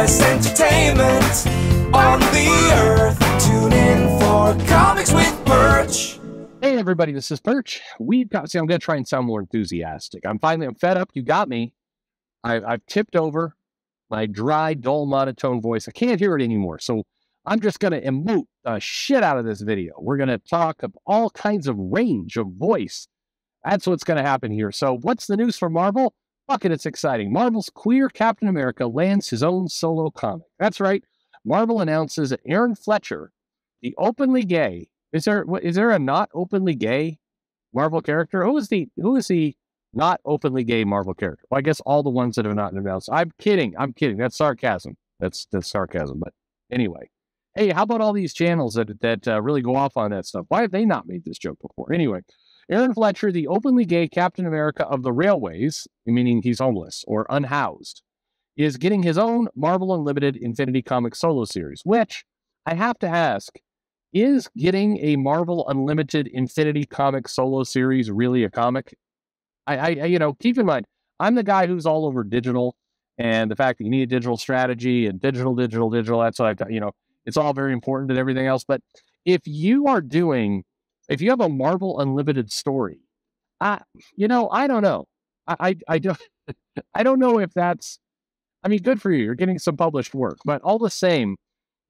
best entertainment on the earth. Tune in for Comics with Perch. Hey everybody, this is Perch. I'm going to try and sound more enthusiastic. I'm fed up. You got me. I've tipped over my dry, dull, monotone voice. I can't hear it anymore. So I'm just going to emote the shit out of this video. We're going to talk of all kinds of range of voice. That's what's going to happen here. So what's the news for Marvel? Fuck it, it's exciting. Marvel's queer Captain America lands his own solo comic. That's right. Marvel announces that Aaron Fletcher, the openly gay, is there a not openly gay Marvel character? Who is the not openly gay Marvel character? Well, I guess all the ones that have not announced. I'm kidding. That's sarcasm. That's sarcasm. But anyway, hey, how about all these channels that really go off on that stuff? Why have they not made this joke before? Anyway, Aaron Fletcher, the openly gay Captain America of the Railways, meaning he's homeless or unhoused, is getting his own Marvel Unlimited Infinity Comics solo series, which I have to ask, is getting a Marvel Unlimited Infinity Comics solo series really a comic? I keep in mind, I'm the guy who's all over digital and the fact that you need a digital strategy and digital. That's what it's all very important and everything else. But if you have a Marvel Unlimited story, I don't know. I don't know if that's, good for you. You're getting some published work, but all the same,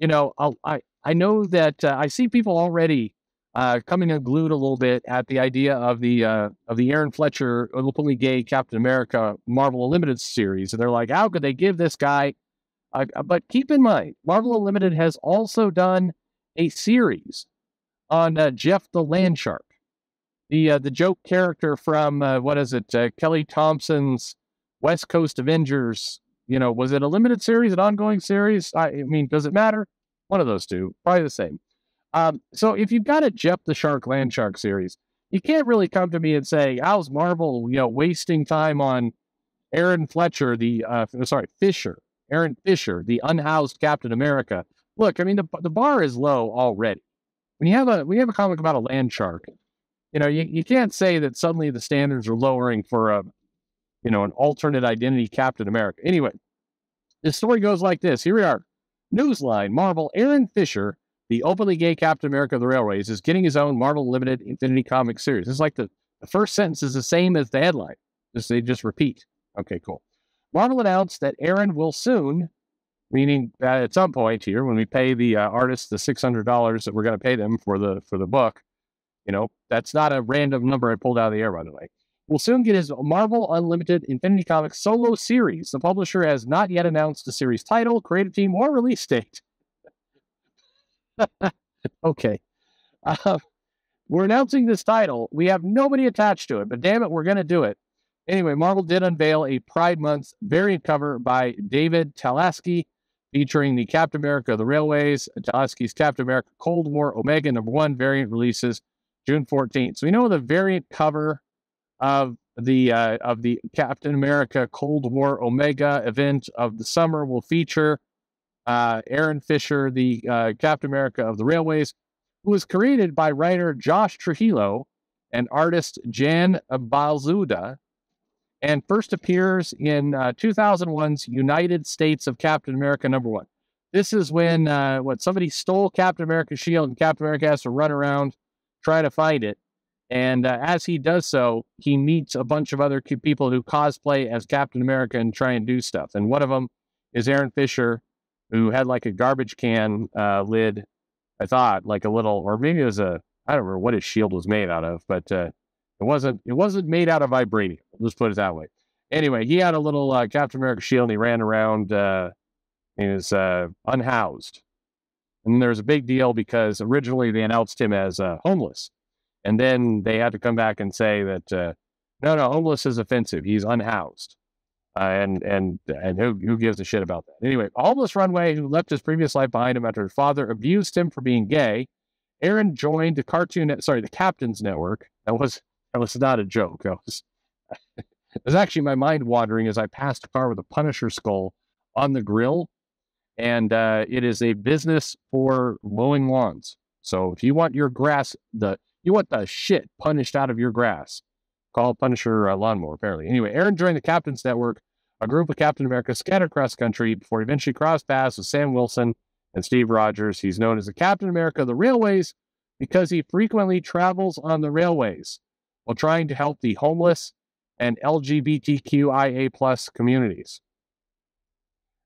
I know that I see people already coming unglued a little bit at the idea of the Aaron Fletcher openly gay Captain America Marvel Unlimited series, and they're like, how could they give this guy? But keep in mind, Marvel Unlimited has also done a series on Jeff the Landshark, the joke character from Kelly Thompson's West Coast Avengers. Was it a limited series, an ongoing series? Does it matter? One of those two, probably the same. So if you've got a Jeff the Shark Landshark series, you can't really come to me and say, how's Marvel, wasting time on Aaron Fletcher, Aaron Fisher, the unhoused Captain America. Look, the bar is low already. When you have a comic about a land shark, you can't say that suddenly the standards are lowering for an alternate identity Captain America. Anyway, this story goes like this. Here we are. Newsline, Marvel, Aaron Fisher, the openly gay Captain America of the Railways, is getting his own Marvel Limited Infinity Comics series. It's like the first sentence is the same as the headline. They just repeat. Okay, cool. Marvel announced that Aaron will soon, meaning at some point here, when we pay the artists the $600 that we're going to pay them for the book, that's not a random number I pulled out of the air, by the way, will soon get his Marvel Unlimited Infinity Comics solo series. The publisher has not yet announced the series title, creative team, or release date. Okay. We're announcing this title. We have nobody attached to it, but damn it, we're going to do it. Anyway, Marvel did unveil a Pride Month variant cover by David Talaski featuring the Captain America of the Railways. Talaski's Captain America Cold War Omega #1 variant releases June 14th. So we know the variant cover of the Captain America Cold War Omega event of the summer will feature Aaron Fisher, the Captain America of the Railways, who was created by writer Josh Trujillo and artist Jan Balzuda, and first appears in 2001's United States of Captain America #1. This is when somebody stole Captain America's shield, and Captain America has to run around trying to find it. And as he does so, he meets a bunch of other people who cosplay as Captain America and try and do stuff. And one of them is Aaron Fisher, who had like a garbage can lid, I thought, like a little, or maybe it was I don't remember what his shield was made out of, but it wasn't made out of vibranium. Let's put it that way. Anyway, he had a little Captain America shield, and he ran around, he was unhoused. And there's a big deal because originally they announced him as homeless. And then they had to come back and say that, no, homeless is offensive. He's unhoused. And who gives a shit about that? Anyway, a homeless runaway who left his previous life behind him after his father abused him for being gay. Aaron joined the Captain's Network. That was not a joke. It was actually my mind wandering as I passed a car with a Punisher skull on the grill. And it is a business for mowing lawns. So if you want your grass, you want the shit punished out of your grass, call Punisher Lawnmower, apparently. Anyway, Aaron joined the Captain's Network, a group of Captain America scattered across the country before he eventually crossed paths with Sam Wilson and Steve Rogers. He's known as the Captain America of the Railways because he frequently travels on the railways while trying to help the homeless and LGBTQIA plus communities.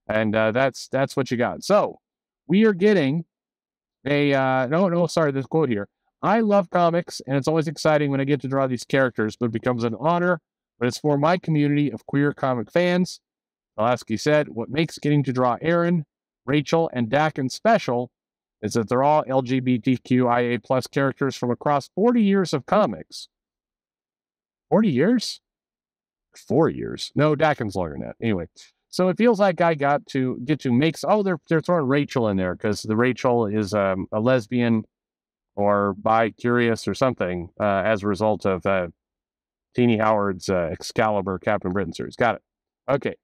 And that's what you got. So we are getting this quote here. I love comics, and it's always exciting when I get to draw these characters, but it becomes an honor. But it's for my community of queer comic fans. Pulaski said, what makes getting to draw Aaron, Rachel, and Dakin special is that they're all LGBTQIA plus characters from across 40 years of comics. 40 years? 4 years. No, Dakin's longer than that. Anyway, so it feels like I got to get to make... Oh, they're throwing Rachel in there because the Rachel is a lesbian or bi-curious or something as a result of Teenie Howard's Excalibur Captain Britain series. Got it. Okay.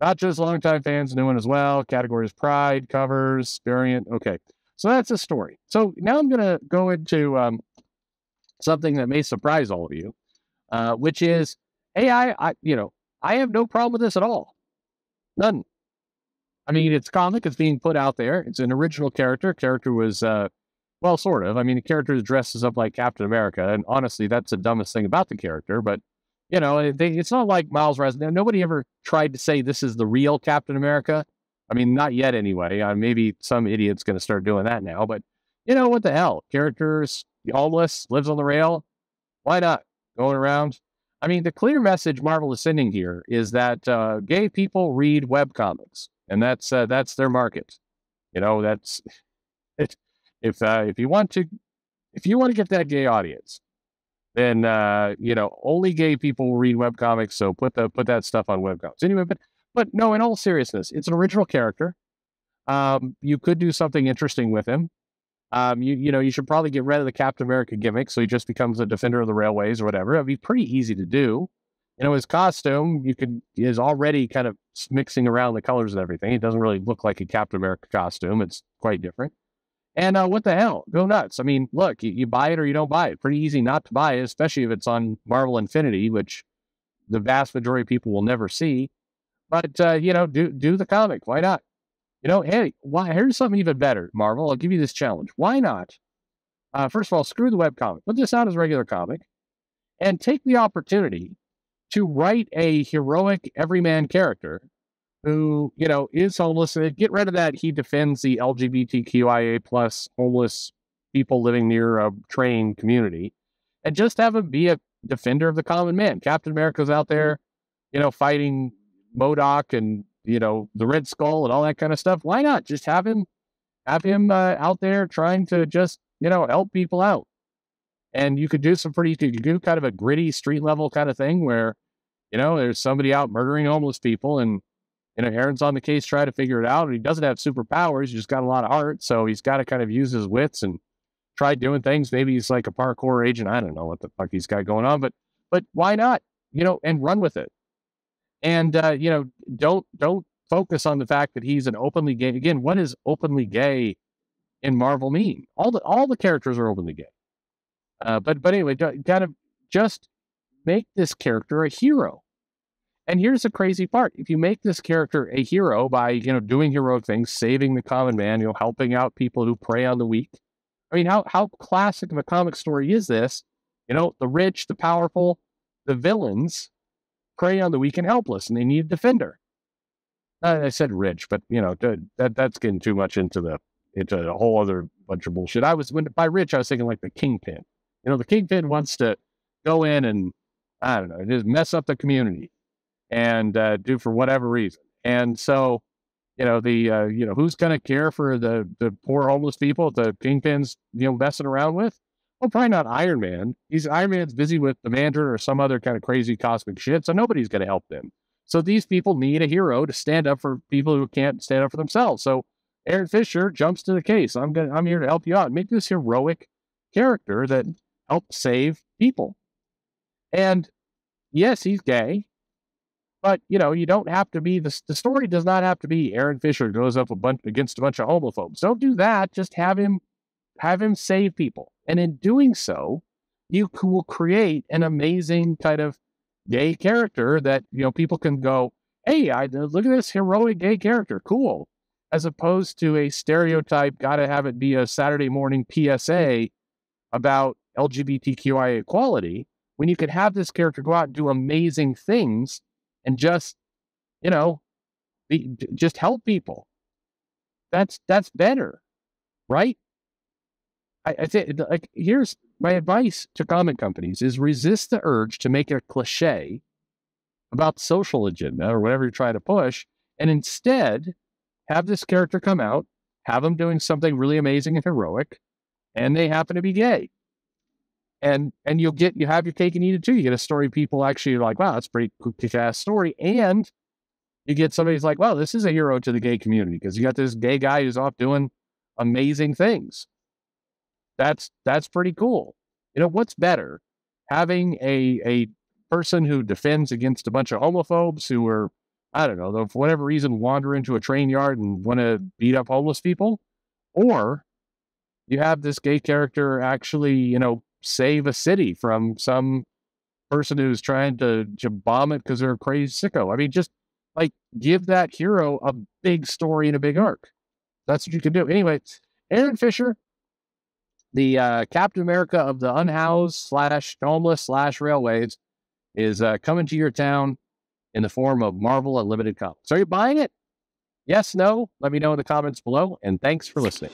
Not just longtime fans, new one as well. Categories Pride, covers, variant. Okay. So that's a story. So now I'm going to go into something that may surprise all of you, which is, hey, I have no problem with this at all. None. I mean, it's comic. It's being put out there. It's an original character. Character was, well, sort of. I mean, the character dresses up like Captain America, and honestly, that's the dumbest thing about the character. But, it's not like Miles Morales. Nobody ever tried to say this is the real Captain America. I mean, not yet anyway. Maybe some idiot's going to start doing that now. But, what the hell? Characters, homeless, lives on the rail. Why not? Going around. I mean, the clear message Marvel is sending here is that gay people read webcomics, and that's their market. That's it. If you want to get that gay audience, then only gay people will read webcomics. So put that stuff on webcomics anyway. But no, in all seriousness, it's an original character. You could do something interesting with him. You should probably get rid of the Captain America gimmick, so he just becomes a defender of the railways or whatever. It'd be pretty easy to do. His costume is already kind of mixing around the colors and everything. It doesn't really look like a Captain America costume. It's quite different. And what the hell? Go nuts. I mean, look, you buy it or you don't buy it. Pretty easy not to buy it, especially if it's on Marvel Infinity, which the vast majority of people will never see. But, do the comic. Why not? Hey, here's something even better, Marvel. I'll give you this challenge. Why not? First of all, screw the webcomic. Put this out as a regular comic and take the opportunity to write a heroic everyman character who, is homeless. And get rid of that. He defends the LGBTQIA plus homeless people living near a train community, and just have him be a defender of the common man. Captain America's out there, fighting MODOK and, the Red Skull and all that kind of stuff. Why not just have him out there trying to just, help people out? And you could do kind of a gritty street level kind of thing where, there's somebody out murdering homeless people, and, Aaron's on the case trying to figure it out. And he doesn't have superpowers. He's just got a lot of heart. So he's got to kind of use his wits and try doing things. Maybe he's like a parkour agent. I don't know what the fuck he's got going on, but why not, and run with it. And, don't focus on the fact that he's an openly gay. Again, what does openly gay in Marvel mean? All the characters are openly gay. But anyway, kind of just make this character a hero. And here's the crazy part. If you make this character a hero by, doing heroic things, saving the common man, helping out people who prey on the weak. I mean, how classic of a comic story is this? The rich, the powerful, the villains prey on the weak and helpless, and they need a defender. I said rich, but that's getting too much into a whole other bunch of bullshit. By rich, I was thinking like the Kingpin. The Kingpin wants to go in and, I don't know, just mess up the community and do for whatever reason. And so, who's going to care for the poor homeless people the Kingpin's, messing around with? Well, probably not Iron Man. Iron Man's busy with the Mandarin or some other kind of crazy cosmic shit, so nobody's going to help them. So these people need a hero to stand up for people who can't stand up for themselves. So Aaron Fisher jumps to the case. I'm here to help you out. Make this heroic character that helps save people. And yes, he's gay, but you don't have to be the story does not have to be Aaron Fisher goes up against a bunch of homophobes. Don't do that. Just have him save people. And in doing so, you will create an amazing kind of gay character that, people can go, hey, look at this heroic gay character, cool, as opposed to a stereotype, got to have it be a Saturday morning PSA about LGBTQIA equality, when you could have this character go out and do amazing things and just, you know, just help people. That's better, right? I think, like, here's my advice to comic companies is resist the urge to make it a cliche about the social agenda or whatever you're trying to push, and instead have this character come out, have them doing something really amazing and heroic, and they happen to be gay. And you have your cake and eat it too. You get a story people actually are like, wow, that's a pretty kick-ass story. And you get somebody who's like, well, this is a hero to the gay community because you got this gay guy who's off doing amazing things. That's pretty cool. You know, what's better? Having a person who defends against a bunch of homophobes who are, I don't know, for whatever reason, wander into a train yard and want to beat up homeless people? Or you have this gay character actually, you know, save a city from some person who's trying to bomb it because they're a crazy sicko. I mean, just like give that hero a big story and a big arc. That's what you can do. Anyway, Aaron Fisher, the Captain America of the unhoused / homeless / railways, is coming to your town in the form of Marvel Unlimited Comics. Are you buying it? Yes, no? Let me know in the comments below, and thanks for listening.